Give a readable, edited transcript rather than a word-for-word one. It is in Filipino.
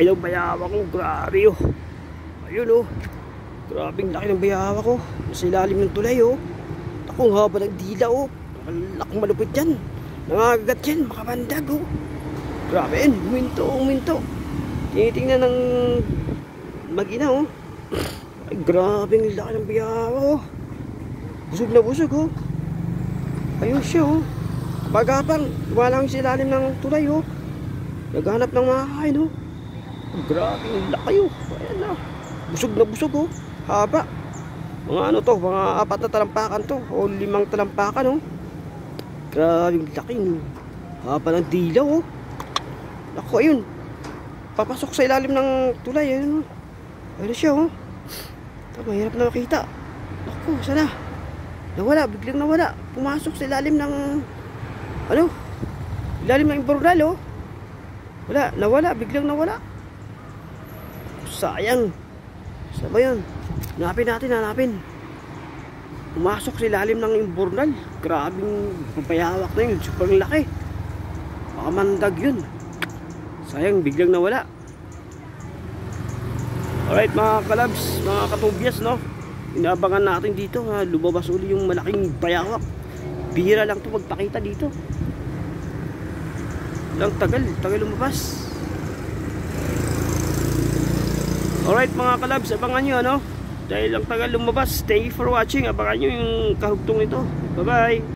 Ayaw bayawa ko, grabe oh. Ayun oh. Grabing laki ng bayawa ko. Nasa ilalim ng tulay oh. Ako, haba ng dila oh. Malakang malupit yan. Nangagat yan, makabandag oh. Grabe yan, huminto. Tinitingnan ng mag-ina oh. Ay, grabing laki ng bayawa oh. Busog na busog oh. Ayun siya oh. Bagapang, lumalang sa ilalim ng tulay oh. Naghanap ng makakain oh. Grabing laki oh. Ayan na. Busog na busog oh. Haba. Mga ano to, mga 4 na talampakan to o 5 talampakan oh. Grabing laki. Haba ng dilaw oh. Ako ayun. Papasok sa ilalim ng tulay ayun oh. Ayun siya oh. Mahirap na makita. Ako, sana. Nawala, biglang nawala. Pumasok sa ilalim ng ano? Ilalim ng imbornal oh. Wala, nawala, biglang nawala. Sayang. Saan ba yun? Hanapin. Pumasok sa ilalim ng imbornal. Grabing papayawak na yun. Super laki. Makamandag yun. Sayang, biglang nawala. Alright mga kalabs, mga katubyas no. Inabangan natin dito ha. Lumabas uli yung malaking bayawak. Bihira lang to magpakita dito. Lang tagal lumabas. Alright mga kalabs, abangan nyo ano. Dahil lang tagal lumabas. Thank you for watching. Abangan nyo yung kahugtong nito. Bye bye.